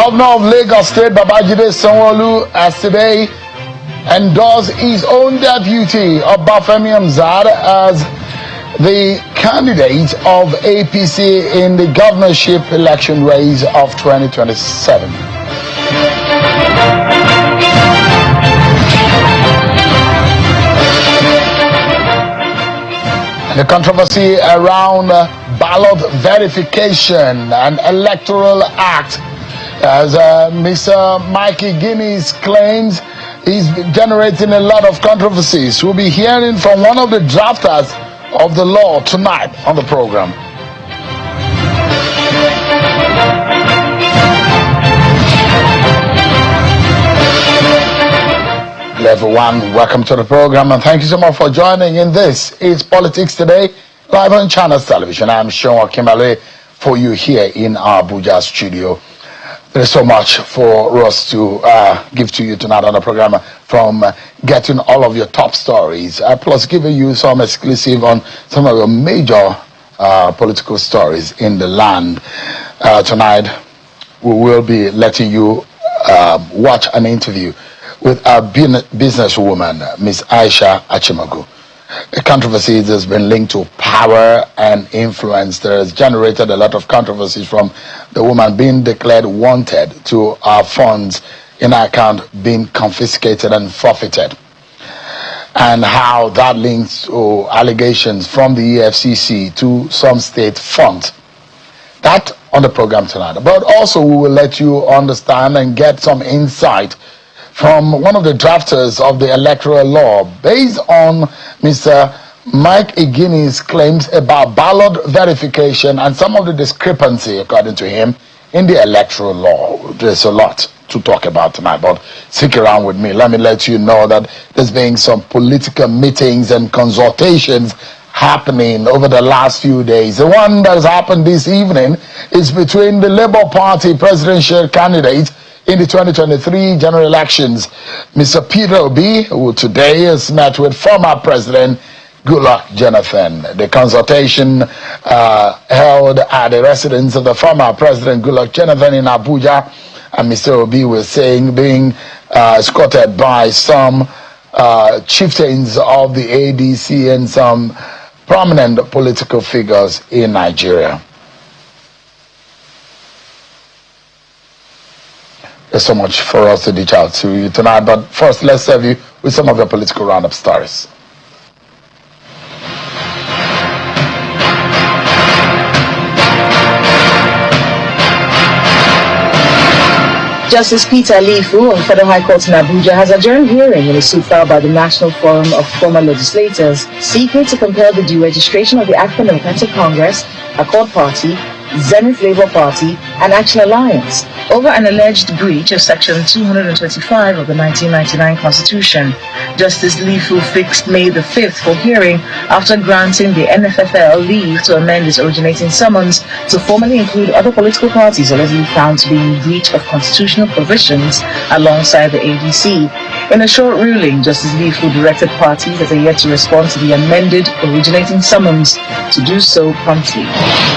Governor of Lagos State, Babajide Sanwo-Olu, as today endorsed his own deputy, Obafemi Hamzat, as the candidate of APC in the governorship election race of 2027. The controversy around ballot verification and Electoral Act, as Mr. Mike Igini's claims, is generating a lot of controversies. We'll be hearing from one of the drafters of the law tonight on the program. Hello everyone, welcome to the program and thank you so much for joining in. This is Politics Today, live on Channels Television. I'm Sean Kimberley for you here in our Abuja studio. There's so much for us to give to you tonight on the program, from getting all of your top stories, plus giving you some exclusive on some of your major political stories in the land. Tonight, we will be letting you watch an interview with a businesswoman, Miss Aisha Achimogu. A controversy that has been linked to power and influence that has generated a lot of controversies, from the woman being declared wanted to our funds in her account being confiscated and forfeited, and how that links to allegations from the EFCC to some state funds. That on the program tonight. But also we will let you understand and get some insight from one of the drafters of the electoral law, based on Mr. Mike Igini's claims about ballot verification and some of the discrepancy, according to him, in the electoral law. There's a lot to talk about tonight, but stick around with me. Let me let you know that there's been some political meetings and consultations happening over the last few days. The one that has happened this evening is between the Labour Party presidential candidate in the 2023 general elections, Mr. Peter Obi, who today has met with former President Goodluck Jonathan. The consultation held at the residence of the former President Goodluck Jonathan in Abuja, and Mr. Obi was saying being escorted by some chieftains of the ADC and some prominent political figures in Nigeria. There's so much for us to reach out to you tonight, but first let's serve you with some of your political roundup stories. Justice Peter Alifu of Federal High Court in Abuja has adjourned hearing in a suit filed by the National Forum of Former Legislators seeking to compel the deregistration of the African Democratic Congress, Accord Party, Zenith Labour Party, and Action Alliance over an alleged breach of Section 225 of the 1999 Constitution. Justice Lifu fixed May the 5th for hearing after granting the NFFL leave to amend its originating summons to formally include other political parties allegedly found to be in breach of constitutional provisions alongside the ADC. In a short ruling, Justice Lifu directed parties that are yet to respond to the amended originating summons to do so promptly.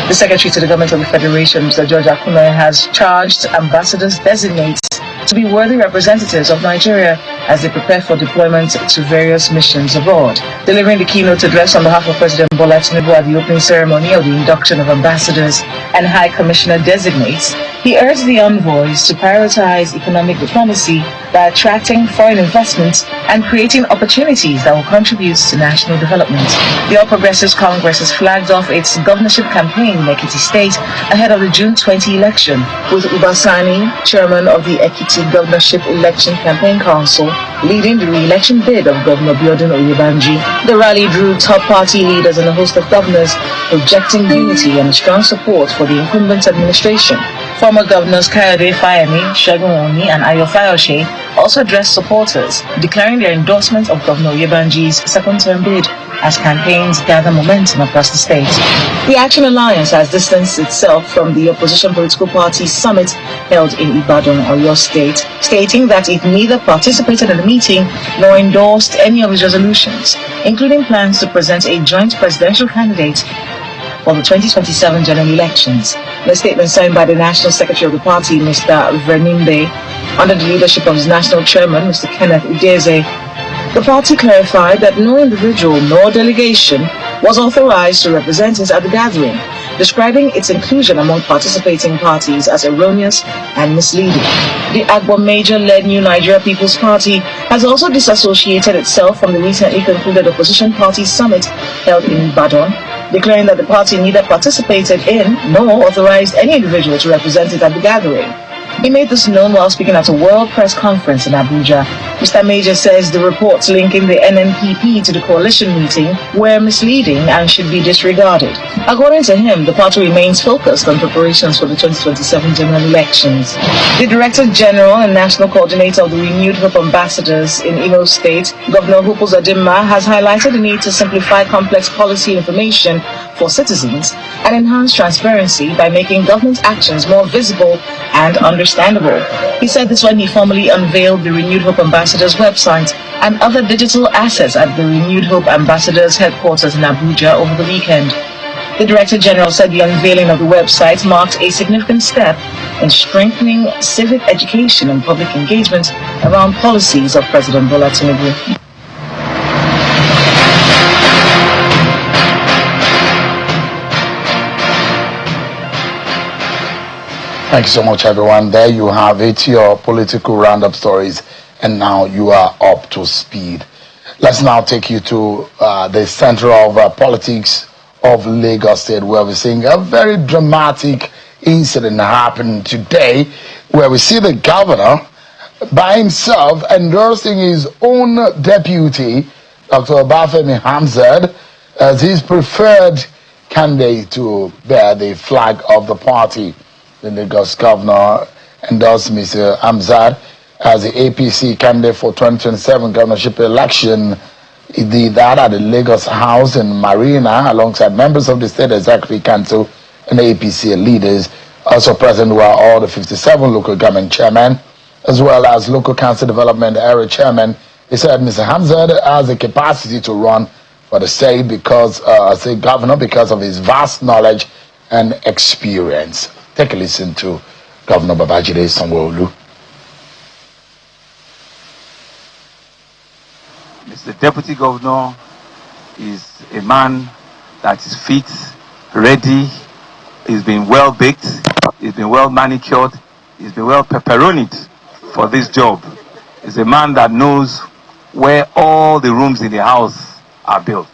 The Secretary to the Government of the Federation, Mr. George Akume, has charged ambassadors designates to be worthy representatives of Nigeria as they prepare for deployment to various missions abroad. Delivering the keynote address on behalf of President Bola Tinubu at the opening ceremony of the induction of ambassadors and High Commissioner designates, he urged the envoys to prioritize economic diplomacy by attracting foreign investments and creating opportunities that will contribute to national development. The All Progressives Congress has flagged off its governorship campaign in Ekiti State ahead of the June 20 election, with Ubasani, chairman of the Ekiti Governorship Election Campaign Council, leading the re-election bid of Governor Biodun Oyebanji. The rally drew top party leaders and a host of governors, projecting unity and strong support for the incumbent administration. Former governors Kayode Fayemi, Segun Oni, and Ayo Fayose also addressed supporters, declaring their endorsement of Governor Oyebanji's second-term bid as campaigns gather momentum across the state. The Action Alliance has distanced itself from the opposition political party summit held in Ibadan, Oyo State, stating that it neither participated in the meeting nor endorsed any of its resolutions, including plans to present a joint presidential candidate for the 2027 general elections. In a statement signed by the National Secretary of the party, Mr. Vernimbe, under the leadership of its national chairman, Mr. Kenneth Udeze, the party clarified that no individual nor delegation was authorized to represent it at the gathering, describing its inclusion among participating parties as erroneous and misleading. The Agbo Major-led New Nigeria People's Party has also disassociated itself from the recently concluded opposition party summit held in Ibadan, declaring that the party neither participated in nor authorized any individual to represent it at the gathering. He made this known while speaking at a World Press Conference in Abuja. Mr. Major says the reports linking the NNPP to the coalition meeting were misleading and should be disregarded. According to him, the party remains focused on preparations for the 2027 general elections. The Director General and National Coordinator of the Renewed Hope Ambassadors in Imo State, Governor Hupu Zadimma, has highlighted the need to simplify complex policy information for citizens and enhance transparency by making government actions more visible and understandable. He said this when he formally unveiled the Renewed Hope Ambassadors website and other digital assets at the Renewed Hope Ambassadors headquarters in Abuja over the weekend. The Director General said the unveiling of the website marked a significant step in strengthening civic education and public engagement around policies of President Bola Tinubu. Thank you so much, everyone. There you have it, your political roundup stories, and now you are up to speed. Let's now take you to the center of politics of Lagos State, where we're seeing a very dramatic incident happen today, where we see the governor by himself endorsing his own deputy, Dr. Obafemi Hamzat, as his preferred candidate to bear the flag of the party. The Lagos governor endorsed Mr. Hamzat as the APC candidate for 2027 governorship election. He did that at the Lagos House in Marina alongside members of the State Executive Council and APC leaders. Also present were all the 57 local government chairmen, as well as local council development area chairman. He said Mr. Hamzat has the capacity to run for the state because, as a governor, because of his vast knowledge and experience. Take a listen to Governor Babajide Sanwo-Olu. Mr. Deputy Governor is a man that is fit, ready, he's been well baked, he's been well manicured, he's been well pepperonied for this job. He's a man that knows where all the rooms in the house are built.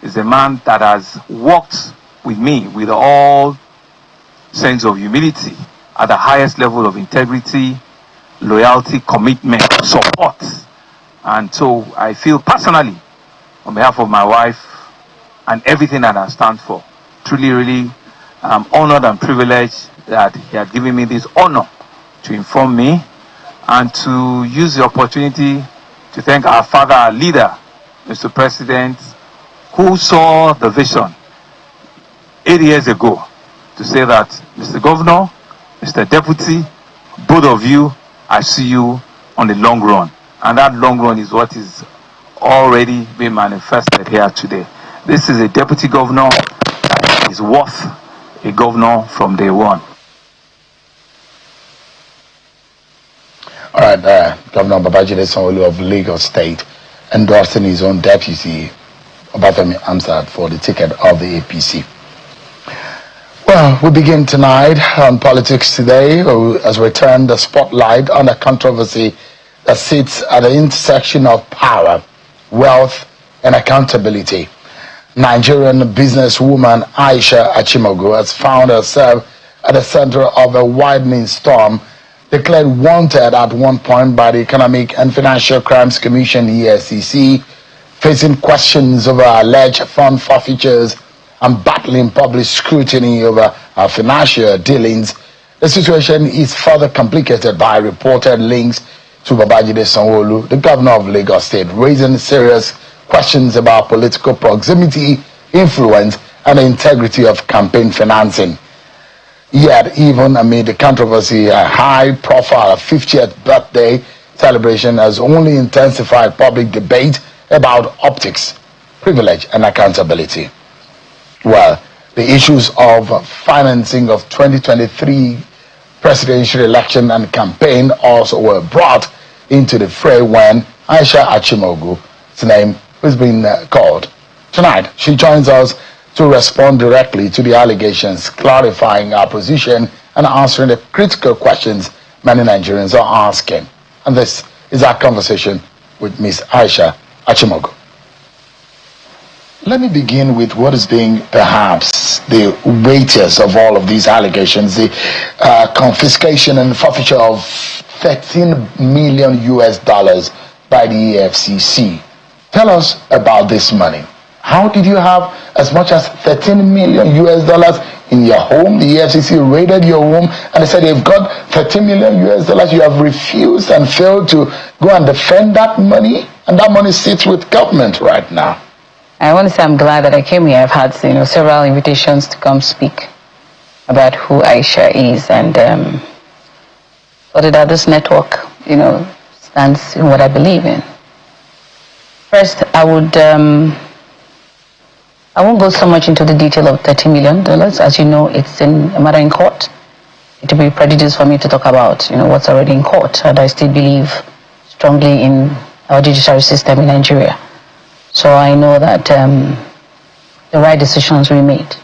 He's a man that has worked with me with all sense of humility at the highest level of integrity, loyalty, commitment, support. And so I feel personally, on behalf of my wife and everything that I stand for, truly, really honored and privileged that he had given me this honor to inform me and to use the opportunity to thank our father, our leader, Mr. President, who saw the vision 8 years ago to say that, Mr. Governor, Mr. Deputy, both of you, I see you on the long run. And that long run is what is already being manifested here today. This is a deputy governor that is worth a governor from day one. All right, Governor Babajide Sanwo-Olu of Lagos State endorsing his own deputy, Obafemi Hamzat, for the ticket of the APC. Well, we begin tonight on Politics Today as we turn the spotlight on a controversy that sits at the intersection of power, wealth, and accountability. Nigerian businesswoman Aisha Achimogu has found herself at the center of a widening storm, declared wanted at one point by the Economic and Financial Crimes Commission, EFCC, facing questions over alleged fund forfeitures and battling public scrutiny over her financial dealings. The situation is further complicated by reported links to Babajide Sanwo-Olu, the governor of Lagos State, raising serious questions about political proximity, influence, and the integrity of campaign financing. Yet, even amid the controversy, a high-profile 50th birthday celebration has only intensified public debate about optics, privilege, and accountability. Well, The issues of financing of 2023 presidential election and campaign also were brought into the fray when Aisha Achimogu's name was being called. Tonight, she joins us to respond directly to the allegations, clarifying our position and answering the critical questions many Nigerians are asking. And this is our conversation with Ms. Aisha Achimogu. Let me begin with what is being perhaps the weightiest of all of these allegations, the confiscation and forfeiture of 13 million US dollars by the EFCC. Tell us about this money. How did you have as much as 13 million US dollars in your home? The EFCC raided your home and they said they've got 13 million US dollars. You have refused and failed to go and defend that money, and that money sits with government right now. I want to say I'm glad that I came here. I've had several invitations to come speak about who Aisha is, and that this network stands in what I believe in. First, I won't go so much into the detail of $30 million. As you know, it's in a matter in court. It will be prejudice for me to talk about what's already in court, and I still believe strongly in our judiciary system in Nigeria. So I know that the right decisions were made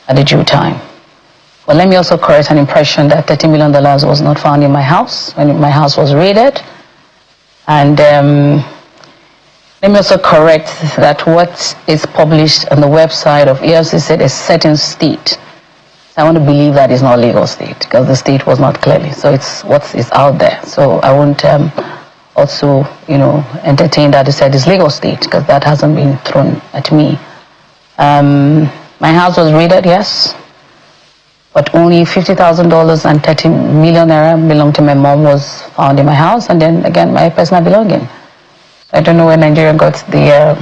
at the due time. But let me also correct an impression that $30 million was not found in my house when my house was raided. And let me also correct that what is published on the website of EFCC said a certain state. So I want to believe that is not Lagos State, because the state was not clearly. So it's what is out there. So I won't also, entertain that it said it's Lagos State, because that hasn't been thrown at me. My house was raided, yes, but only $50,000 and 30 million naira belonged to my mom was found in my house, and then again my personal belonging. I don't know where Nigeria got the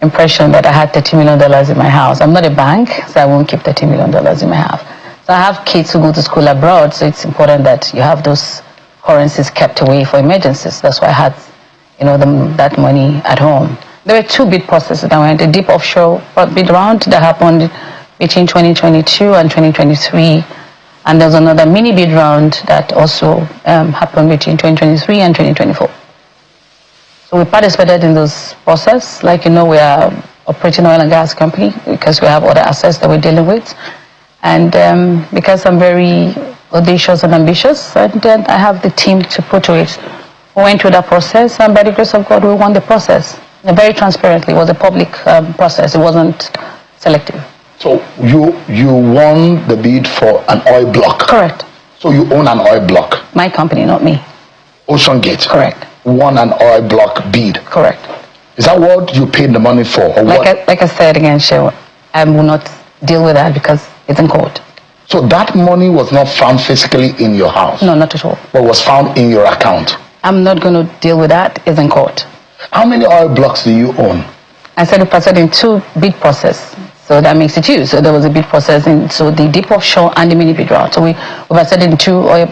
impression that I had $30 million in my house. I'm not a bank, so I won't keep $30 million in my house. So I have kids who go to school abroad, so it's important that you have those currencies kept away for emergencies. That's why I had, that money at home. There were two bid processes that went. The deep offshore bid round that happened between 2022 and 2023, and there's another mini bid round that also happened between 2023 and 2024. So we participated in those process. Like we are operating oil and gas company because we have other assets that we're dealing with, and because I'm very audacious and ambitious, and then I have the team to put to it. We went through that process, and by the grace of God, we won the process. And very transparently, it was a public process. It wasn't selective. So you won the bid for an oil block? Correct. So you own an oil block? My company, not me. Ocean Gate? Correct. Won an oil block bid? Correct. Is that what you paid the money for? Or like I said again, Shewa, I will not deal with that because it's in court. So that money was not found physically in your house? No, not at all. But was found in your account? I'm not going to deal with that. It's in court. How many oil blocks do you own? I said we participated in two bid process. So that makes it two. So there was a bid process so the deep offshore and the mini bid round. So we participated in two oil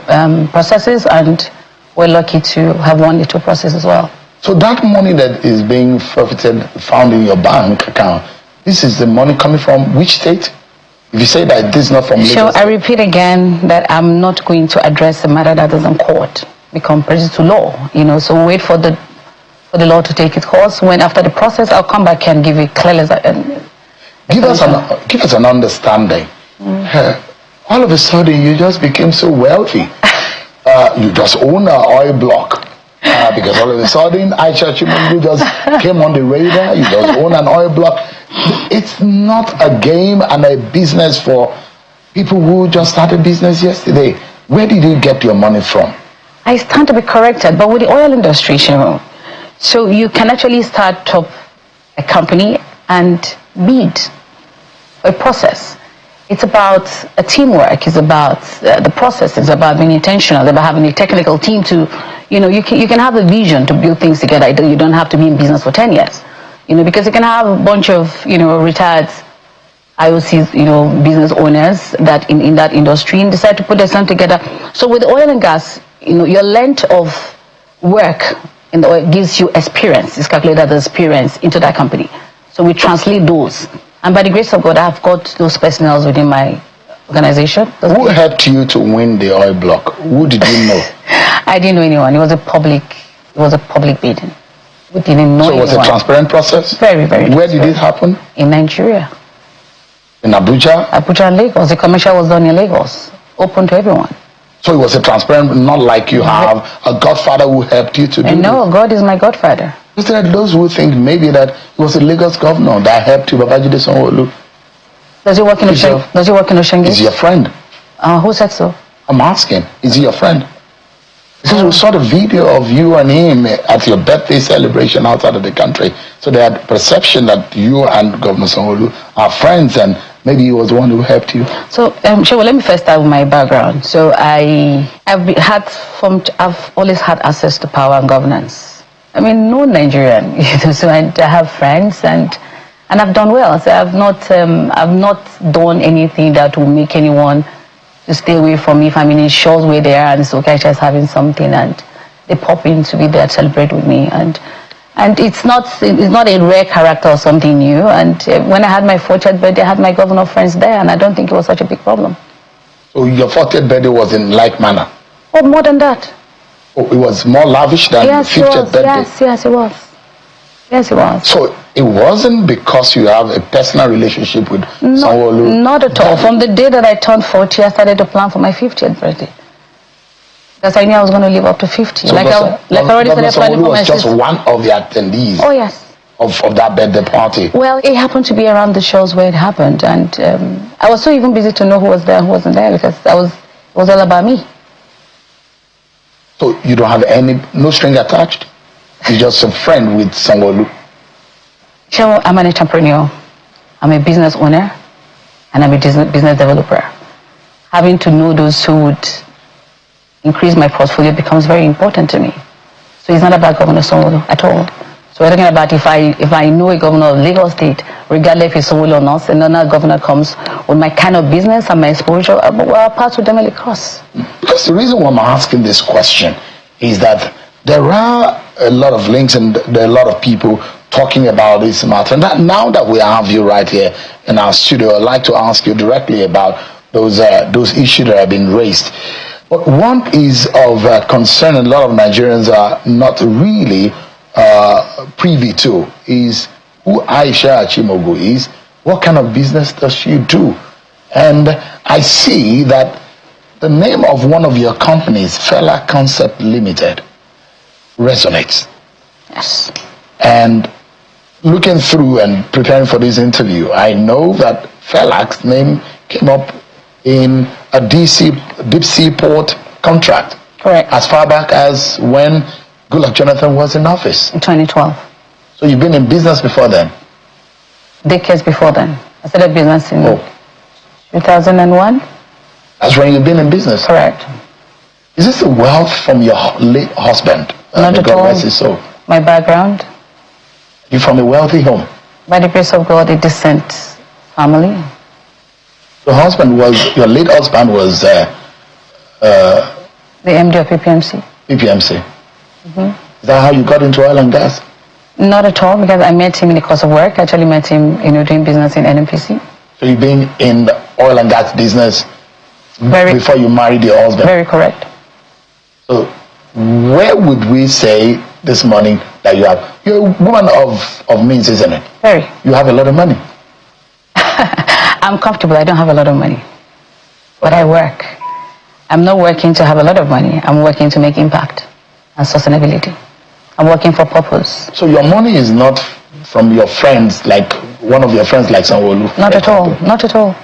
processes, and we're lucky to have won the two processes as well. So that money that is being forfeited, found in your bank account, this is the money coming from which state? If you say that this is not from Lagos. So I repeat again that I'm not going to address a matter that is in court. Become prejudice to law, So wait for the law to take its course. When after the process, I'll come back and give you clear. Give us an understanding. All of a sudden, you just became so wealthy. You just own an oil block. Because all of a sudden, Aisha Achimogu just came on the radar. You just own an oil block. It's not a game and a business for people who just started business yesterday. Where did you get your money from? I stand to be corrected, but with the oil industry, so you can actually start up a company and bid a process. It's about a teamwork. It's about the process. It's about being intentional. It's about having a technical team to, you can have a vision to build things together. You don't have to be in business for 10 years, because you can have a bunch of, retired IOCs, business owners that in that industry and decide to put their son together. So with oil and gas, your length of work in the oil gives you experience. It's calculated as experience into that company. So we translate those And by the grace of God, I've got those personnel within my organization. Who helped you to win the oil block? Who did you know? I didn't know anyone. It was a public bidding. We didn't know So it was anyone. a transparent process? Very, very. Where did it happen? In Nigeria. In Abuja? Abuja and Lagos. The commercial was done in Lagos. Open to everyone. So it was a transparent, not like you have a godfather who helped you to do it. No, God is my godfather. Is there those who think maybe that it was a Lagos governor that helped you, Babajide Sanwo-Olu? Does he work in Oshenge? Is he your friend? Who said so? I'm asking. Is he your friend? Because we saw the video of you and him at your birthday celebration outside of the country. So they had perception that you and Governor Sanwo-Olu are friends, and maybe he was the one who helped you. So, sure. Let me first start with my background. So I've always had access to power and governance. I mean, no Nigerian, so I have friends and I've done well. So I've not done anything that will make anyone to stay away from me. If I'm in a shows where they are and it's okay, just having something and they pop in to be there to celebrate with me, and it's not a rare character or something new. And when I had my 40th birthday, I had my governor friends there, and I don't think it was such a big problem. So your 40th birthday was in like manner? Oh, more than that. Oh, it was more lavish than the 50th birthday? Yes, it was. Yes, it was. So it wasn't because you have a personal relationship with Sanwo-Olu? Not at all. From the day that I turned 40, I started to plan for my 50th birthday. Because I knew I was going to live up to 50. So I already started planning for my was just one of the attendees. Oh, yes. Of that birthday party. Well, it happened to be around the shows where it happened, and I was so even busy to know who was there and who wasn't there, because it was all about me. So you don't have no string attached? You're just a friend with Sanwo-Olu? Sure, I'm an entrepreneur. I'm a business owner, and I'm a business developer. Having to know those who would increase my portfolio becomes very important to me. So it's not about Governor Sanwo-Olu at all. So we're talking about if I know a governor of Lagos State, regardless if it's Sanwo-Olu or not, and another governor comes with my kind of business and my exposure, our paths would definitely cross. Because the reason why I'm asking this question is that there are a lot of links and there are a lot of people talking about this matter. And now that we have you right here in our studio, I'd like to ask you directly about those issues that have been raised. But one is of concern, and a lot of Nigerians are not really privy to, is who Aisha Achimogu is. What kind of business does she do? And I see that the name of one of your companies, Fela Concept Limited, resonates. Yes. And looking through and preparing for this interview, I know that Fela's name came up in a deep sea port contract. Correct. As far back as when Goodluck Jonathan was in office. In 2012. So you've been in business before then? Decades before then. I started business in 2001. That's when you've been in business? Correct. Is this a wealth from your late husband? Not at all. So. My background. You're from a wealthy home? By the grace of God, a decent family. Your late husband was the MD of PPMC. PPMC. Mm-hmm. Is that how you got into oil and gas? Not at all, because I met him in the course of work. I actually met him, doing business in NNPC. So you've been in the oil and gas business before you married your husband? Very correct. So where would we say this morning that you're a woman of means, isn't it? Very. You have a lot of money. I'm comfortable. I don't have a lot of money. But I work. I'm not working to have a lot of money. I'm working to make impact and sustainability. I'm working for purpose. So your money is not from your friends, like one of your friends like Sanwo-Olu? Not at all. Not at all.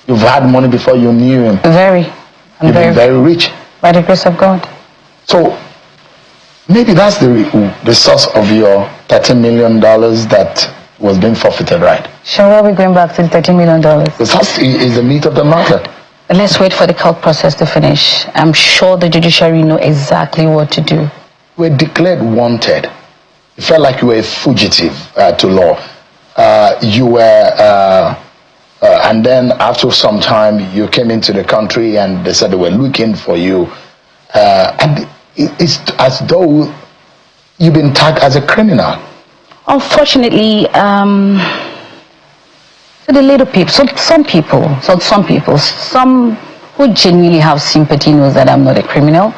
You've had money before you knew him? Very. You've been very rich? By the grace of God. So maybe that's the source of your $13 million that was being forfeited, right? Sure, why are we going back to the $13 million? The source is the meat of the matter. Let's wait for the court process to finish. I'm sure the judiciary know exactly what to do. You were declared wanted. You felt like you were a fugitive to law. And then after some time, you came into the country and they said they were looking for you. And it's as though you've been tagged as a criminal. Unfortunately, So the little people, some who genuinely have sympathy knows that I'm not a criminal.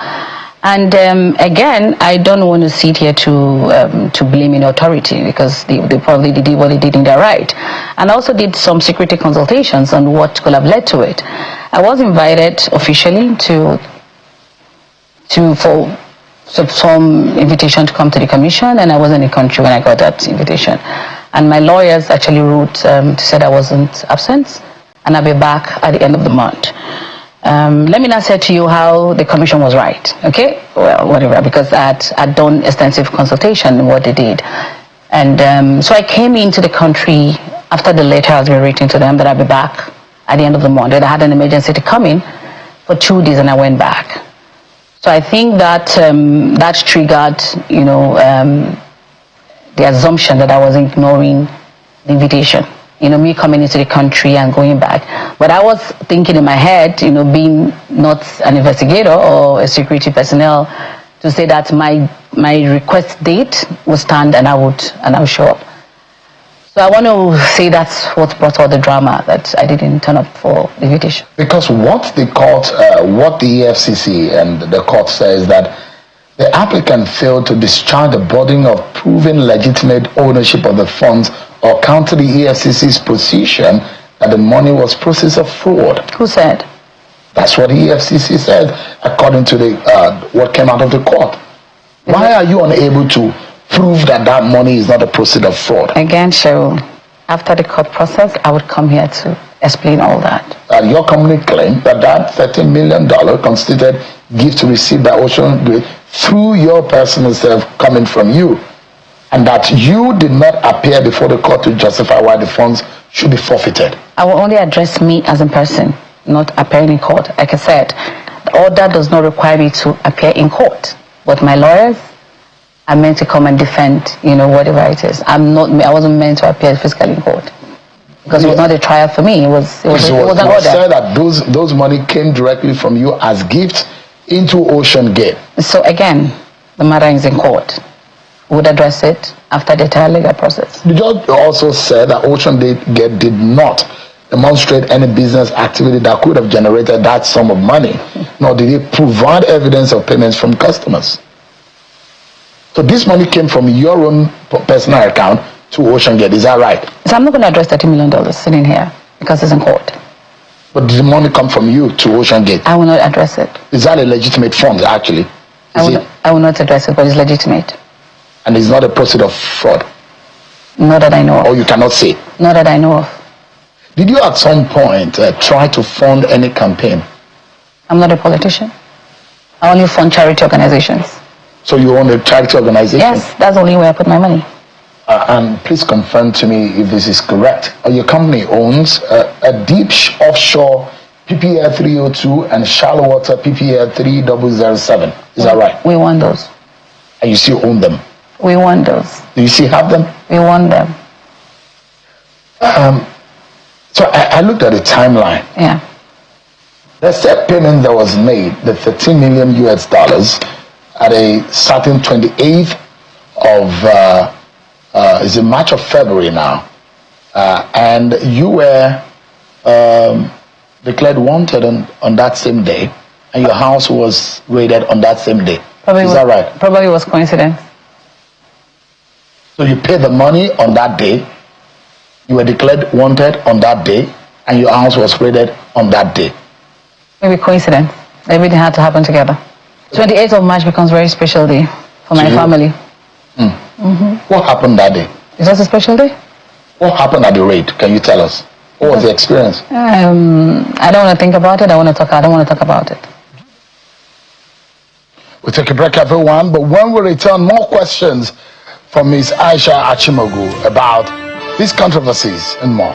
And again, I don't want to sit here to blame any authority, because they probably did what they did in their right. And I also did some security consultations on what could have led to it. I was invited officially for some invitation to come to the commission, and I was in the country when I got that invitation. And my lawyers actually wrote to say I wasn't absent, and I'll be back at the end of the month. Let me now say to you how the commission was right, okay? Well, whatever, because I'd done extensive consultation on what they did. And so I came into the country after the letter has been written to them that I'll be back at the end of the month. I had an emergency to come in for 2 days, and I went back. So I think that that triggered, the assumption that I was ignoring the invitation. Me coming into the country and going back. But I was thinking in my head, being not an investigator or a security personnel, to say that my request date would stand and I would show up. So I want to say that's what brought all the drama, that I didn't turn up for the invitation. Because what the EFCC and the court says that the applicant failed to discharge the burden of proving legitimate ownership of the funds, or counter the EFCC's position that the money was process of fraud. Who said? That's what the EFCC said, according to what came out of the court. Why are you unable to prove that money is not a process of fraud? Again, Cheryl, after the court process, I would come here to explain all that. Your company claimed that $13 million constituted gift received by Ocean Gate through your personal self, coming from you, and that you did not appear before the court to justify why the funds should be forfeited. I will only address me as a person, not appearing in court. Like I said, the order does not require me to appear in court, but my lawyers are meant to come and defend, whatever it is. I wasn't meant to appear physically in court, because it was not a trial for me. It was an order. Said that those money came directly from you as gifts into Ocean Gate. So again, the matter is in court. We would address it after the entire legal process. The judge also said that Ocean Gate did not demonstrate any business activity that could have generated that sum of money, nor did it provide evidence of payments from customers. So this money came from your own personal account to Ocean Gate, is that right? So I'm not going to address $30 million sitting here because it's in court. But did the money come from you to Ocean Gate? I will not address it. Is that a legitimate fund, actually? I will not address it, but it's legitimate. And it's not a process of fraud? Not that I know of. Or you cannot say? Not that I know of. Did you at some point try to fund any campaign? I'm not a politician. I only fund charity organizations. So you own a charity organization? Yes, that's the only way I put my money. And please confirm to me if this is correct. Your company owns a deep offshore PPL 302 and shallow water PPL 3007. Is that right? We won those. And you still own them? We won those. Do you still have them? We won them. So I looked at the timeline. Yeah. The set payment that was made, the $13 million US dollars, at a certain 28th of is in March of February now, and you were declared wanted on that same day, and your house was raided on that same day. Is that right? Probably it was coincidence. So you paid the money on that day, you were declared wanted on that day, and your house was raided on that day. Maybe coincidence. Everything had to happen together. 28th of March becomes a very special day for my family. What happened that day? Is that a special day? What happened at the raid? Can you tell us? What was the experience? I don't want to think about it. I don't want to talk about it. We'll take a break, everyone, but when we return, more questions from Ms. Aisha Achimogu about these controversies and more.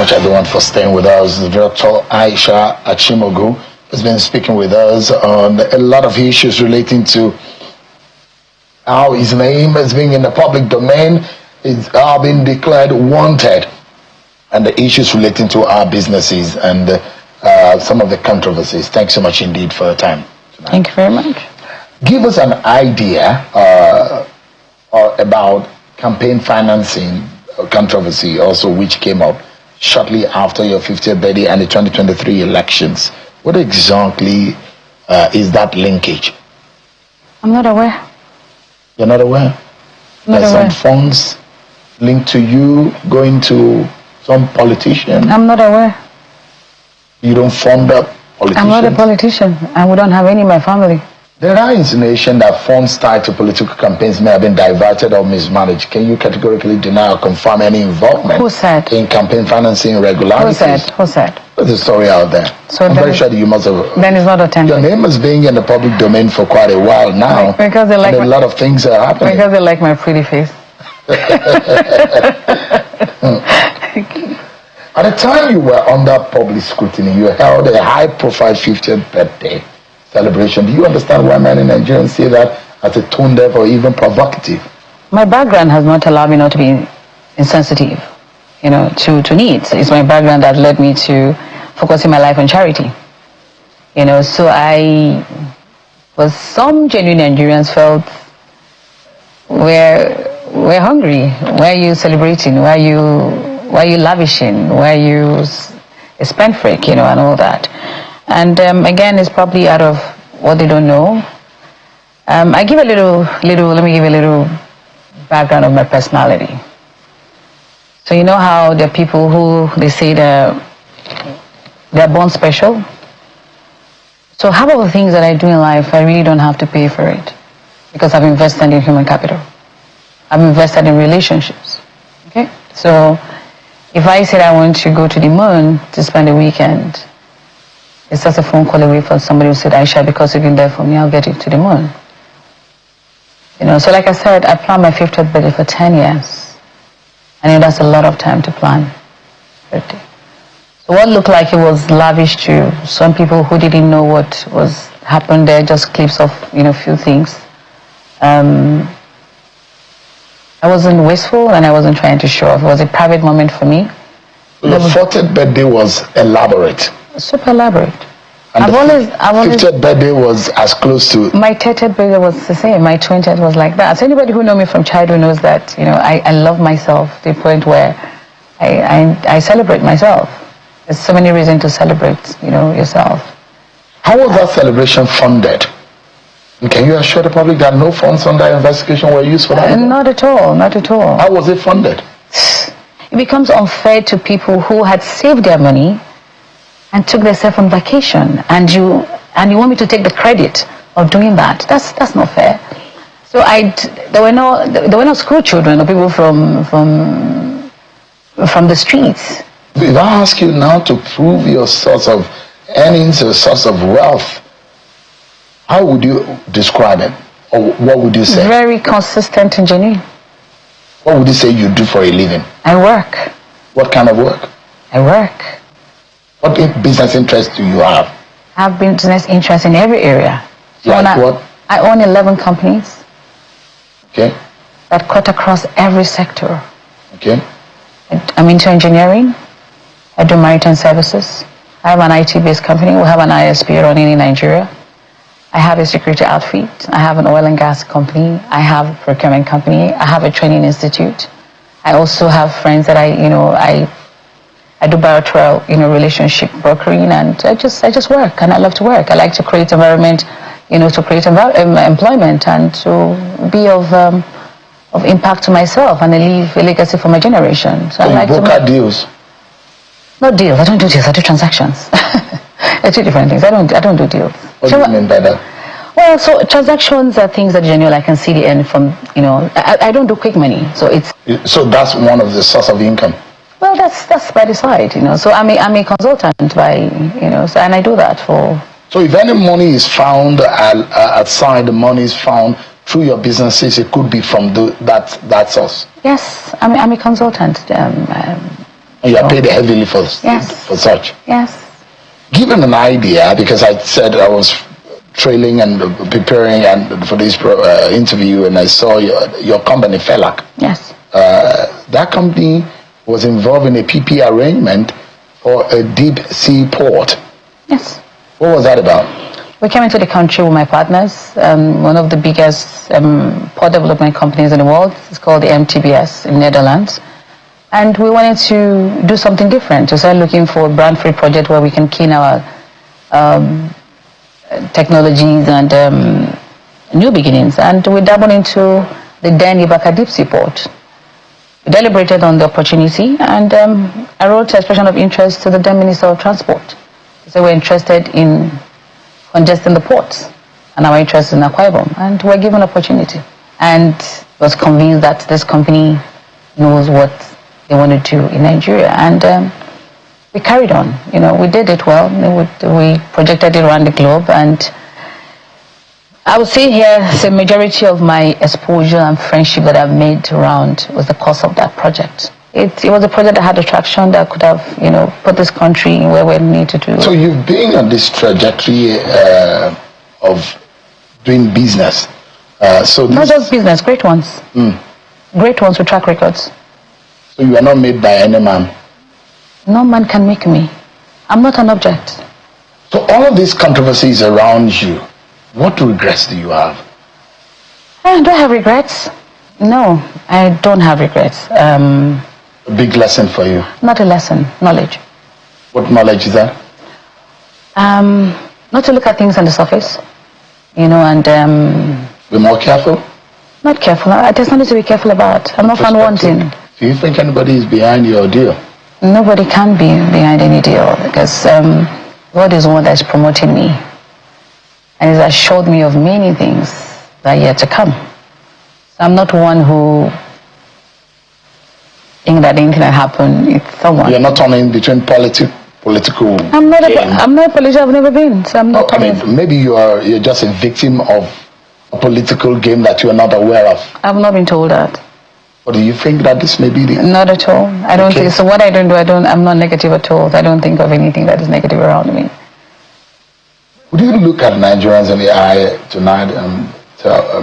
much, everyone, for staying with us. Dr. Aisha Achimogu has been speaking with us on a lot of issues relating to how his name is being in the public domain, is being declared wanted, and the issues relating to our businesses and some of the controversies. Thanks so much indeed for your time tonight. Thank you very much. Give us an idea about campaign financing controversy also, which came up shortly after your 50th birthday and the 2023 elections. What exactly is that linkage? I'm not aware. You're not aware? There's some funds linked to you going to some politician? I'm not aware. You don't fund up politicians? I'm not a politician, and we don't have any in my family. There are insinuations that funds tied to political campaigns may have been diverted or mismanaged. Can you categorically deny or confirm any involvement in campaign financing irregularities? Who said? There's a story out there. So I'm very sure that you must have. Then it's not authentic. Your name is being in the public domain for quite a while now. Because they like a lot of things are happening. Because they like my pretty face. At the time you were under public scrutiny, you held a high-profile 50th birthday celebration. Do you understand why many Nigerians say that as a tone deaf or even provocative? My background has not allowed me not to be insensitive, to needs. It's my background that led me to focusing my life on charity. So some genuine Nigerians felt we're hungry. Why are you celebrating? Why are you lavishing? Why are you a spend freak, and all that? And again, it's probably out of what they don't know. Let me give a little background of my personality. So you know how there are people who they say they're born special. So half of the things that I do in life, I really don't have to pay for it because I've invested in human capital. I've invested in relationships. Okay? So if I said I want to go to the moon to spend a weekend, it's just a phone call away from somebody who said, Aisha, because you've been there for me, I'll get you to the moon. So like I said, I planned my 50th birthday for 10 years. And that's a lot of time to plan birthday. So what looked like it was lavish to some people who didn't know what was happened there, just clips of, few things. I wasn't wasteful and I wasn't trying to show off. It was a private moment for me. Your 40th birthday was elaborate. Super elaborate. And I've always 50th birthday was as close to. My 30th birthday was the same. My 20th was like that. So anybody who knows me from childhood knows that I love myself to the point where I celebrate myself. There's so many reasons to celebrate yourself. How was that celebration funded? And can you assure the public that no funds under investigation were used for that? Not at all. Not at all. How was it funded? It becomes unfair to people who had saved their money and took themselves on vacation, and you want me to take the credit of doing that? That's not fair. So there were no school children or people from the streets. If I ask you now to prove your source of earnings, your source of wealth, how would you describe it, or what would you say? Very consistent and genuine. What would you say you do for a living? I work. What kind of work? I work. What business interests do you have? I have business interests in every area. So like what? I own 11 companies. Okay. That cut across every sector. Okay. I'm into engineering. I do maritime services. I have an IT-based company. We have an ISP running in Nigeria. I have a security outfit. I have an oil and gas company. I have a procurement company. I have a training institute. I also have friends that I do bilateral, relationship brokering, and I just work, and I love to work. I like to create environment, to create employment and to be of impact to myself, and I leave a legacy for my generation. So I like to broker deals. Not deals. I don't do deals. I do transactions. They're two different things. I don't do deals. What do you mean by that? Well, so transactions are things that genuinely I can see the end from. I don't do quick money, so it's. So that's one of the source of income. Well, that's by the side, So I'm a consultant by, so, and I do that for. So if any money is found outside, the money is found through your businesses, it could be from that source. Yes, I'm a consultant. And you are paid heavily for such. Yes. Given an idea, because I said I was trailing and preparing and for this interview, and I saw your company, Felak. Yes. That company was involved in a PP arrangement for a deep sea port. Yes. What was that about? We came into the country with my partners, one of the biggest port development companies in the world. It's called the MTBS in Netherlands. And we wanted to do something different. We started looking for a brand-free project where we can key in our technologies and new beginnings. And we dabbled into the then Ibaka Deep Sea Port. We deliberated on the opportunity, and I wrote an expression of interest to the then Minister of Transport. So we're interested in congesting the ports, and our interest in Akwa Ibom, and we're given opportunity. And was convinced that this company knows what they want to do in Nigeria, and we carried on. You know, we did it well. We projected it around the globe, and I would say here the majority of my exposure and friendship that I've made around was the course of that project. It was a project that had attraction that could have, you know, put this country where we need to do. So you've been on this trajectory of doing business. Not just business, great ones. Great ones with track records. So you are not made by any man? No man can make me. I'm not an object. So all of these controversies around you, what regrets do you have? Do I have regrets? No, I don't have regrets. A big lesson for you? Not a lesson, knowledge. What knowledge is that? Not to look at things on the surface, you know, and be more careful? not careful. There's nothing to be careful about. I'm not found wanting. Do you think anybody is behind your deal? Nobody can be behind any deal, because God is one that's promoting me, and has assured me of many things that are yet to come. So I'm not one who think that anything that happened, it's someone. You're not turning between political. I'm not a politician. I've never been. So I'm not. I mean, maybe you're just a victim of a political game that you are not aware of. I've not been told that. Or do you think that this may be the... Not at all. I don't think so. What I don't do, I'm not negative at all. I don't think of anything that is negative around me. Would you look at Nigerians in the eye tonight and tell,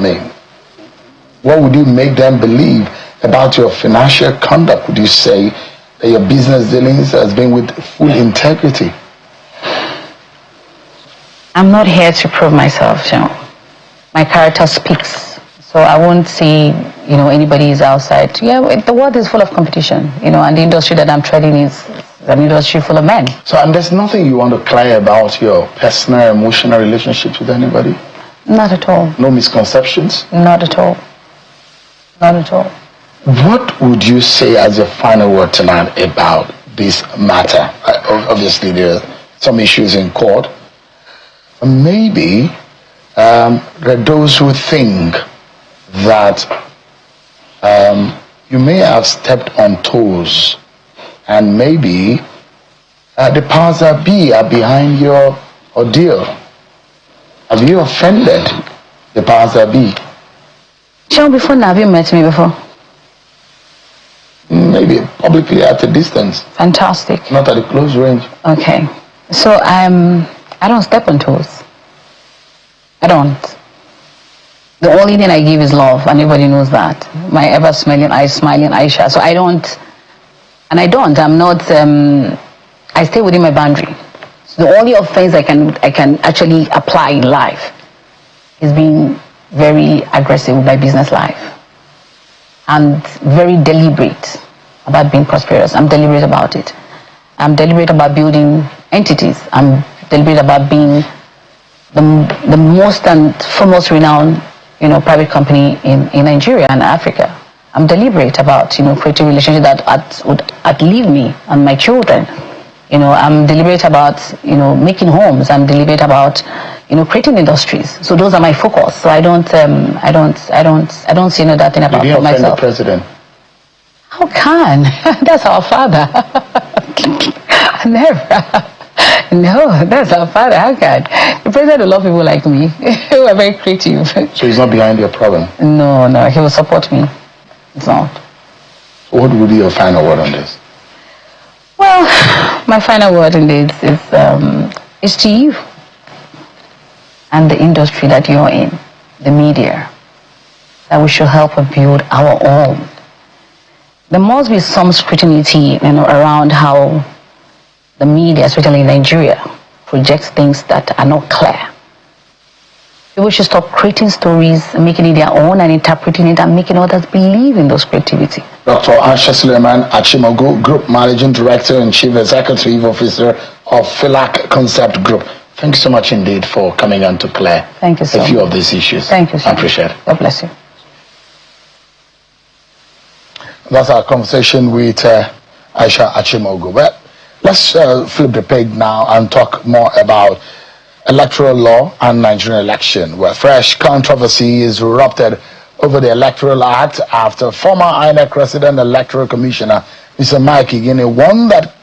what would you make them believe about your financial conduct? Would you say that your business dealings has been with full integrity? I'm not here to prove myself, you know. My character speaks. So I won't say, you know, anybody is outside. Yeah, the world is full of competition, you know, and the industry that I'm trading is an industry full of men. So, and there's nothing you want to cry about your personal, emotional relationships with anybody? Not at all. No misconceptions? Not at all. Not at all. What would you say as your final word tonight about this matter? Obviously, there are some issues in court. Maybe there are those who think that you may have stepped on toes, and maybe the powers that be are behind your ordeal. Have you offended the powers that be? Sean, before now, have you met me before? Maybe publicly at a distance. Fantastic. Not at a close range. Okay. So I don't step on toes. I don't. The only thing I give is love, and everybody knows that. My ever smiling eyes, smiling Aisha. So I don't, and I don't. I'm not. I stay within my boundary. So the only offense I can actually apply in life is being very aggressive with my business life. I'm very deliberate about being prosperous. I'm deliberate about it. I'm deliberate about building entities. I'm deliberate about being the most and foremost renowned, you know, private company in Nigeria and Africa. I'm deliberate about, you know, creating relationships that would outlive me and my children. You know, I'm deliberate about, you know, making homes. I'm deliberate about, you know, creating industries. So those are my focus. So I don't see no that thing about you didn't myself. Offend the president? How can? That's our father. Never. No, that's our father. How can? The president will love people like me who are very creative. So he's not behind your problem? No, he will support me. It's not. What would be your final word on this? Well, my final word indeed is to you and the industry that you're in, the media, that we should help build our own. There must be some scrutiny, around how the media, especially in Nigeria, projects things that are not clear. People should stop creating stories, making it their own, and interpreting it and making others believe in those creativity. Dr. Aisha Achimogu, Group Managing Director and Chief Executive Officer of PHILAC Concept Group. Thank you so much indeed for coming on to clear a few of these issues. Thank you, sir. I appreciate it. God bless you. That's our conversation with Aisha Achimogu. But let's flip the page now and talk more about electoral law and Nigerian election, where fresh controversy is erupted over the Electoral Act after former INEC President Electoral Commissioner Mr. Mike Igini warned that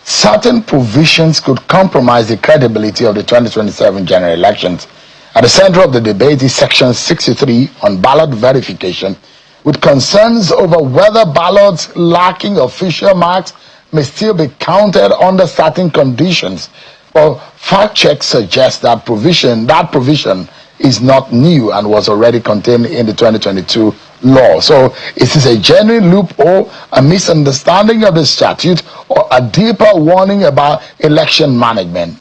certain provisions could compromise the credibility of the 2027 general elections. At the center of the debate is Section 63 on ballot verification, with concerns over whether ballots lacking official marks may still be counted under certain conditions. Well, fact checks suggest that provision is not new and was already contained in the 2022 law. So is this a genuine loophole, a misunderstanding of the statute, or a deeper warning about election management?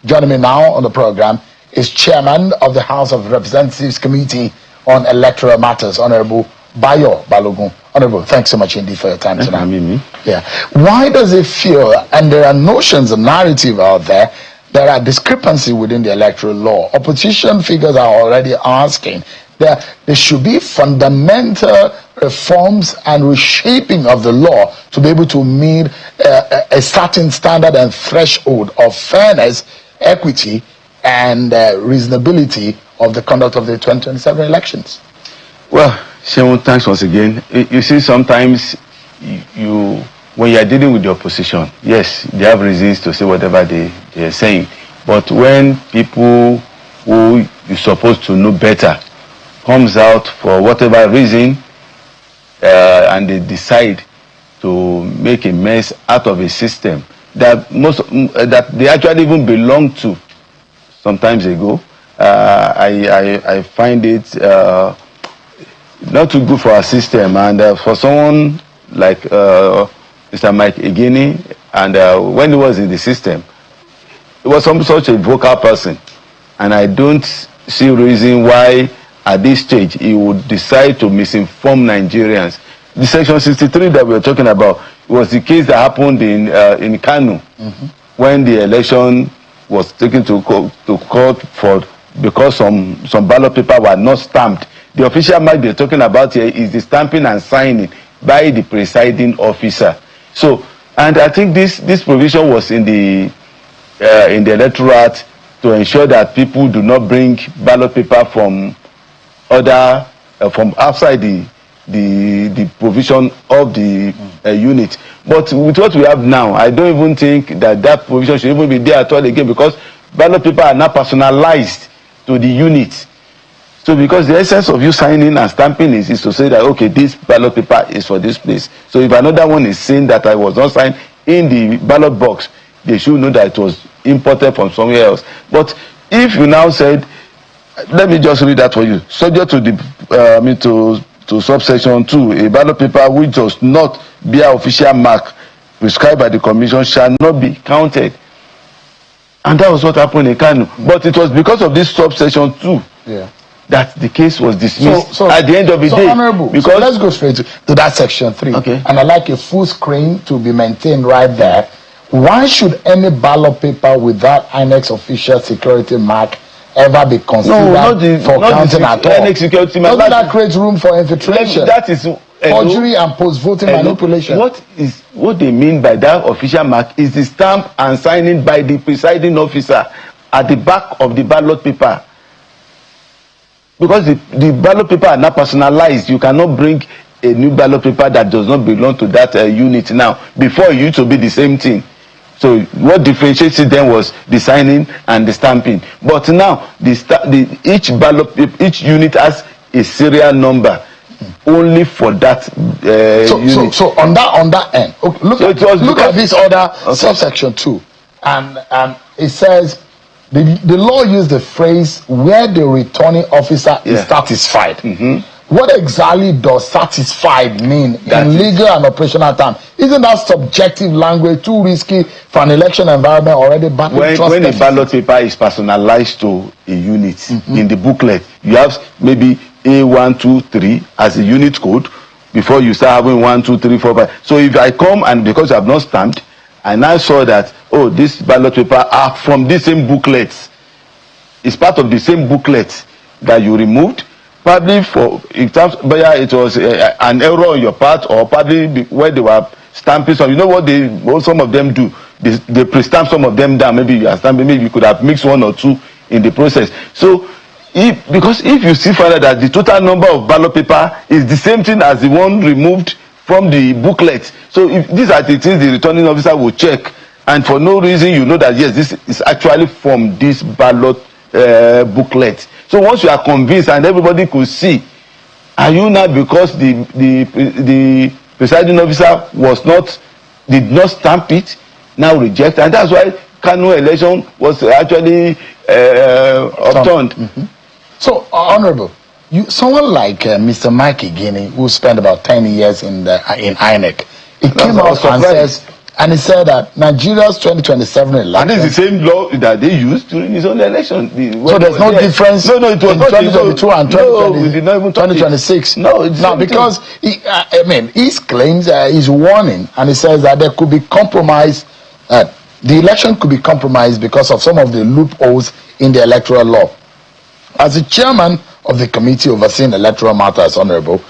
Joining me now on the program is Chairman of the House of Representatives Committee on Electoral Matters, Honorable Bayo Balogun. Honorable, thanks so much indeed for your time tonight. Yeah. Why does it feel, and there are notions and narrative out there, there are discrepancies within the electoral law? Opposition figures are already asking that there should be fundamental reforms and reshaping of the law to be able to meet a certain standard and threshold of fairness, equity, and reasonability of the conduct of the 2027 elections. Well, Seun, thanks once again. You see, sometimes when you are dealing with the opposition, yes, they have reasons to say whatever they are saying. But when people who you're supposed to know better comes out for whatever reason, and they decide to make a mess out of a system that that they actually even belong to sometimes ago, I find it not too good for our system, and for someone like Mr. Mike Igini, and when he was in the system, he was such a vocal person, and I don't see reason why at this stage he would decide to misinform Nigerians. The Section 63 that we were talking about was the case that happened in Kano, when the election was taken to court for because some ballot paper were not stamped. The official mark they're talking about here is the stamping and signing by the presiding officer. So, and I think this provision was in the Electoral Act to ensure that people do not bring ballot paper from from outside the provision of the unit. But with what we have now, I don't even think that provision should even be there at all again, because ballot paper are now personalized to the unit. So because the essence of you signing and stamping is to say that, okay, this ballot paper is for this place. So if another one is saying that I was not signed in the ballot box, they should know that it was imported from somewhere else. But if you now said, let me just read that for you. Subject to the to subsection 2, a ballot paper which does not bear official mark prescribed by the commission shall not be counted. And that was what happened in Kano. But it was because of this subsection 2 that the case was dismissed so at the end of the day. Honorable, because so let's go straight to that section 3. Okay. And I'd like a full screen to be maintained right there. Why should any ballot paper without INEC's official security mark ever be considered for counting at all? Doesn't that create room for infiltration? That is forgery and post-voting manipulation. What they mean by that official mark is the stamp and signing by the presiding officer at the back of the ballot paper. Because the ballot paper are not personalized, you cannot bring a new ballot paper that does not belong to that unit now. Before, it used to be the same thing. So what differentiates it then was the signing and the stamping. But now each unit has a serial number. only for that unit. So on that end, okay, look at this other subsection 2, and it says the law used the phrase where the returning officer is satisfied. What exactly does satisfied mean in legal and operational terms? Isn't that subjective language too risky for an election environment already battling trust? When a ballot paper is personalized to a unit in the booklet, you have maybe A1, 2, 3 as a unit code before you start having 1, 2, 3, 4, 5. So if I come and because I have not stamped, and I saw that, oh, this ballot paper are from the same booklet, it's part of the same booklet that you removed, probably for in terms whether it was an error on your part or probably where they were stamping some. You know what some of them do? They pre-stamp some of them down. Maybe you are stamping. Maybe you could have mixed 1 or 2 in the process. So because if you see further that the total number of ballot paper is the same thing as the one removed from the booklet, so if these are the things the returning officer will check, and for no reason you know that yes, this is actually from this ballot booklet. So once you are convinced and everybody could see, are you now, because the presiding officer did not stamp it, now reject? And that's why Kano election was actually upturned. So honorable, someone like Mr. Mike Igini, who spent about 10 years in INEC, he came out and he said that Nigeria's 2027 election. And it's the same law that they used during his own election. So there's no difference. No, it was in not 2022 and 2026. No, now because his claims, his warning, and he says that there could be compromise. The election could be compromised because of some of the loopholes in the electoral law. As the chairman of the committee overseeing electoral matters, honorable,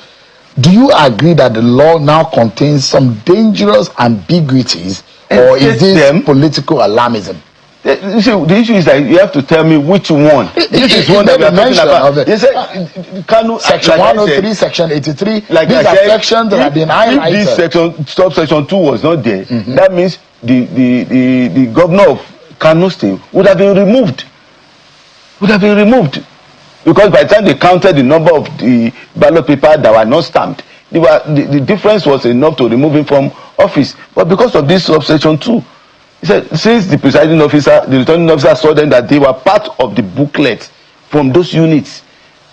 do you agree that the law now contains some dangerous ambiguities, or is this political alarmism? The issue is that you have to tell me which one. This is one that we are talking about. You said, section 103, section 83. These are sections that have been highlighted. If this subsection 2 was not there, that means the governor of Kano State would have been removed. Because by the time they counted the number of the ballot paper that were not stamped, the difference was enough to remove him from office. But because of this subsection 2, he said, since the presiding officer, the returning officer saw them that they were part of the booklet from those units,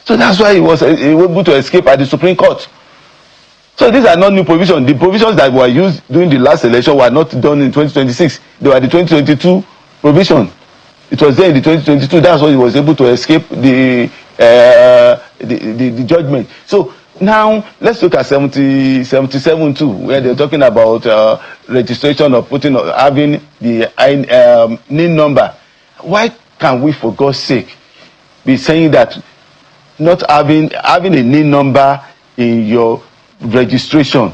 so that's why he was able to escape at the Supreme Court. So these are not new provisions. The provisions that were used during the last election were not done in 2026. They were the 2022 provision. It was there in the 2022. That's why he was able to escape the judgment. So now let's look at 77 too, where they're talking about registration of having the NIN number. Why can we, for God's sake, be saying that not having a NIN number in your registration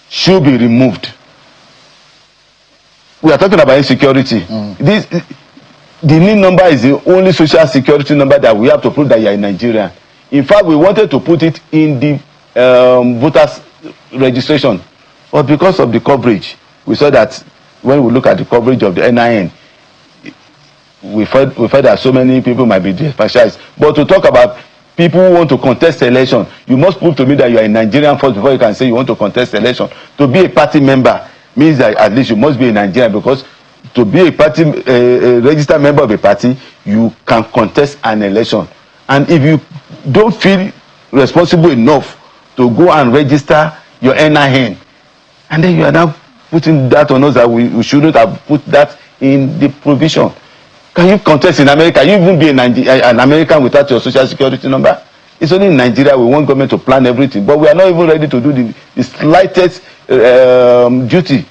should be removed? We are talking about insecurity. The NIN number is the only social security number that we have to prove that you are a Nigerian. In fact, we wanted to put it in the voters registration, but because of the coverage, we saw that when we look at the coverage of the NIN, we felt that so many people might be disenfranchised. But to talk about people who want to contest election, you must prove to me that you are a Nigerian first before you can say you want to contest election. To be a party member means that at least you must be a Nigerian, because to be a party, a registered member of a party, you can contest an election. And if you don't feel responsible enough to go and register your NIN, and then you are now putting that on us that we shouldn't have put that in the provision. Can you contest in America? Can you even be an American without your social security number? It's only in Nigeria we want government to plan everything, but we are not even ready to do the slightest duty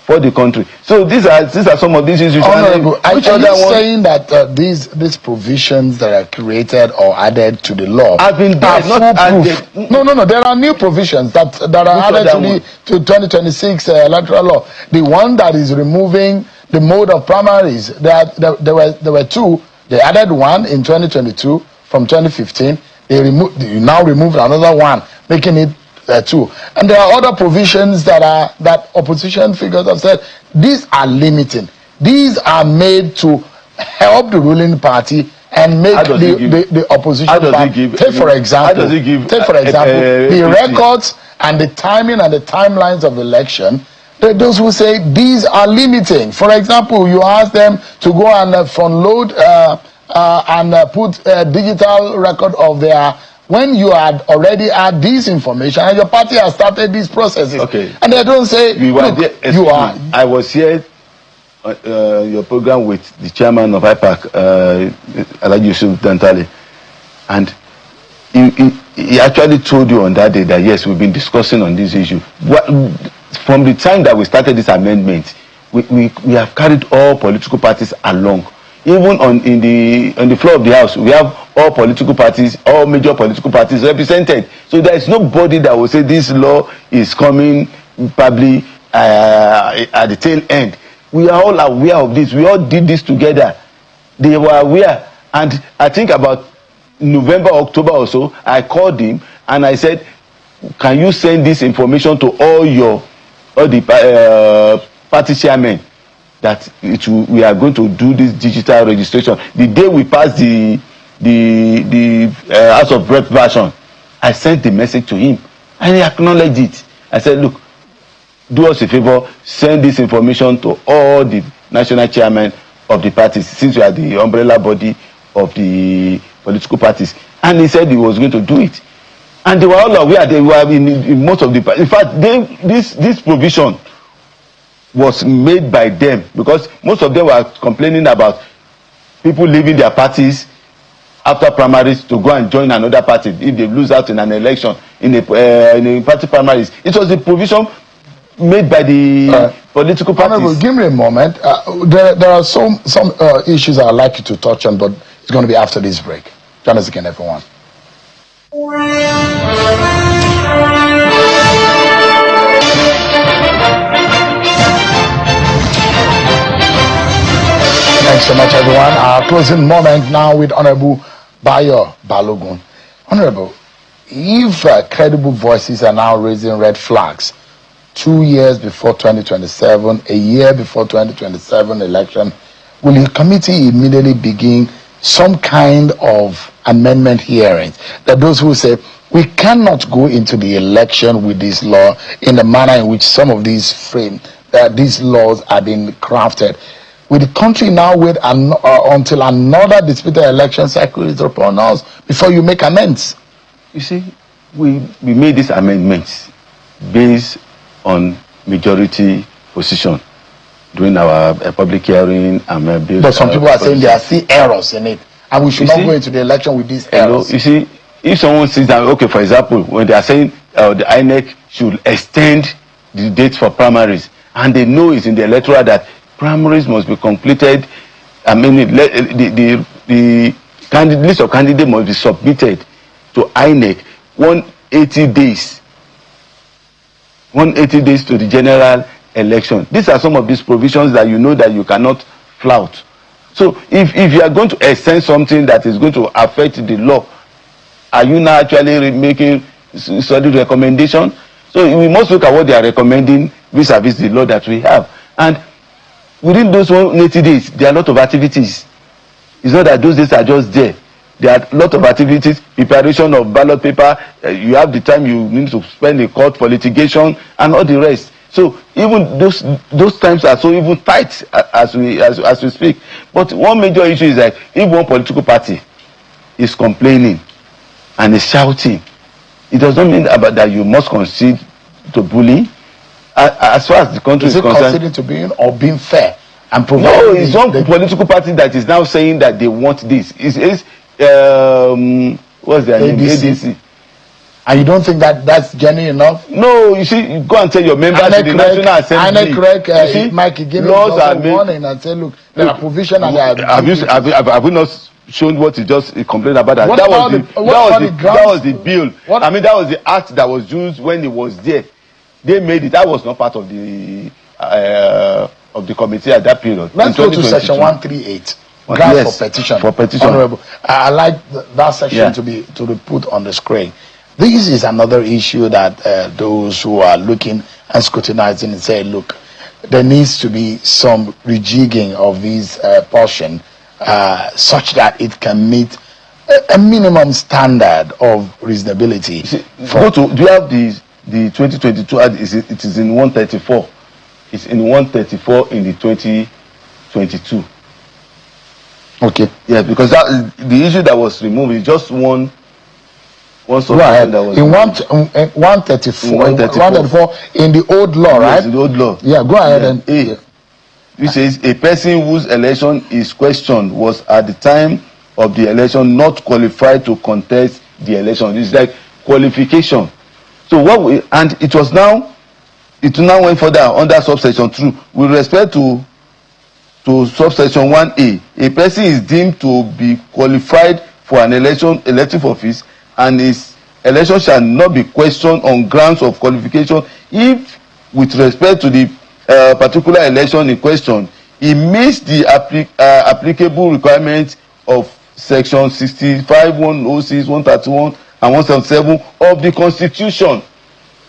for the country. So these are some of these issues. Honorable, are you saying that these provisions that are created or added to the law have been added? No. There are new provisions that are added to 2026 electoral law. The one that is removing the mode of primaries. There were two. They added one in 2022 from 2015. They now removed another one, making it two. And there are other provisions that opposition figures have said these are limiting. These are made to help the ruling party and make the opposition party. Take for example, the records and the timing and the timelines of the election. Those who say these are limiting. For example, you ask them to go and front load and put a digital record of their, when you had already had this information and your party has started these processes. Okay. And they don't say, I was here your program with the chairman of IPAC, Alhaji Yusuf Dantale, and he actually told you on that day that yes, we've been discussing on this issue. From the time that we started this amendment, we have carried all political parties along. Even on the floor of the house, we have all political parties, all major political parties represented. So there is nobody that will say this law is coming probably at the tail end. We are all aware of this. We all did this together. They were aware, and I think about November, October or so, I called him and I said, "Can you send this information to all the party chairmen that we are going to do this digital registration?" The day we passed the House of Rep version, I sent the message to him and he acknowledged it. I said, "Look, do us a favor, send this information to all the national chairmen of the parties, since we are the umbrella body of the political parties." And he said he was going to do it. And they were all aware. They were in most of the parties. In fact, this provision was made by them, because most of them were complaining about people leaving their parties after primaries to go and join another party if they lose out in an election in a party primaries. It was a provision made by the political parties. Give me a moment. There are some issues I'd like you to touch on, but it's going to be after this break. Join us again, everyone. Thanks so much, everyone. Our closing moment now with Honorable Bayo Balogun. Honorable, if credible voices are now raising red flags 2 years before 2027, a year before 2027 election, will your committee immediately begin some kind of amendment hearings? That those who say we cannot go into the election with this law in the manner in which some of these these laws are being crafted. Will the country now wait until another disputed election cycle is upon us before you make amends? You see, we made these amendments based on majority position during our public hearing. But some people are saying there are still errors in it, and we should not go into the election with these errors. You see, if someone sees that, okay, for example, when they are saying the INEC should extend the dates for primaries, and they know it's in the electoral that primaries must be completed, I mean, the list of candidates must be submitted to INEC 180 days. 180 days to the general election. These are some of these provisions that you know that you cannot flout. So if you are going to extend something that is going to affect the law, are you now actually making solid recommendation? So we must look at what they are recommending vis-a-vis the law that we have. And within those 180 days, there are a lot of activities. It's not that those days are just there. There are a lot of activities, preparation of ballot paper. You have the time you need to spend in court for litigation and all the rest. So even those times are so even tight as we speak. But one major issue is that if one political party is complaining and is shouting, it does not mean that you must concede to bullying. As far as the country is concerned, conceding to being or being fair and providing? No, it's one political party that is now saying that they want this. It's what's their name? ADC. And you don't think that that's genuine enough? No, you see, you go and tell your members in the National Assembly. Mike Igini also warning and say, look, there are provisions and there are... Have we not shown what you just complained about? That was the bill. I mean, that was the act that was used when it was there. They made it. That was not part of the committee at that period. Let's go to section 138. Grounds for petition. Honorable, I like that section to be put on the screen. This is another issue that those who are looking and scrutinizing and say, look, there needs to be some rejigging of this portion such that it can meet a minimum standard of reasonability. Do you have the 2022 ad? It is in 134. It's in 134 in the 2022. Okay. Yes, because the issue that was removed is just one subsection that was in 134 in the old law, right? In the old law. Yeah, go ahead and which says a person whose election is questioned was at the time of the election not qualified to contest the election. It's like qualification. So it now went further under subsection 2 with respect to subsection 1A. A person is deemed to be qualified for an elective office, and his election shall not be questioned on grounds of qualification if, with respect to the particular election in question, he meets the applicable requirements of section 65, 106, 131, and 177 of the Constitution.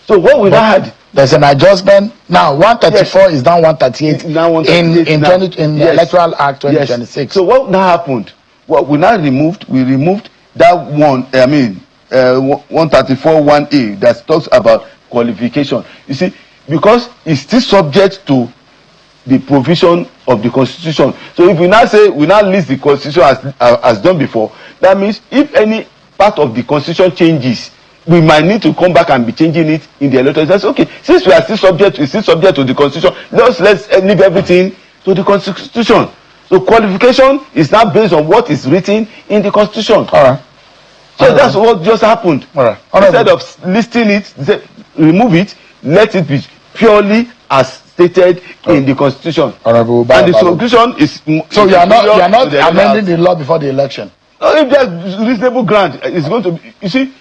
So what we had, there's an adjustment now. 134 is now 138 in the Electoral Act 2026. Yes. So what now happened? What we removed that one. 134 1A that talks about qualification. You see, because it's still subject to the provision of the Constitution. So if we now list the Constitution as done before, that means if any part of the Constitution changes, we might need to come back and be changing it in the electoral. That's okay. Since we are still subject to the Constitution, let's leave everything to the Constitution. So qualification is now based on what is written in the Constitution. All right. So that's what just happened. All right. Instead of listing it, remove it, let it be purely as stated in the Constitution. And the solution is. So you are not amending the law before the election. No, if there's reasonable ground, it's going to be. You see,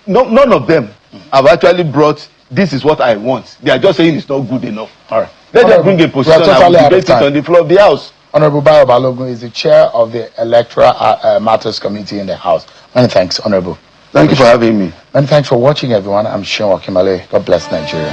none of them have actually brought. This is what I want. They are just saying it's not good enough. All right. Let them bring a position and debate it on the floor of the House. Honorable Bayo Balogun is the chair of the Electoral Matters Committee in the House. Many thanks, Honorable. Thank you for having me. Many thanks for watching, everyone. I'm Aisha Achimogu. God bless Nigeria.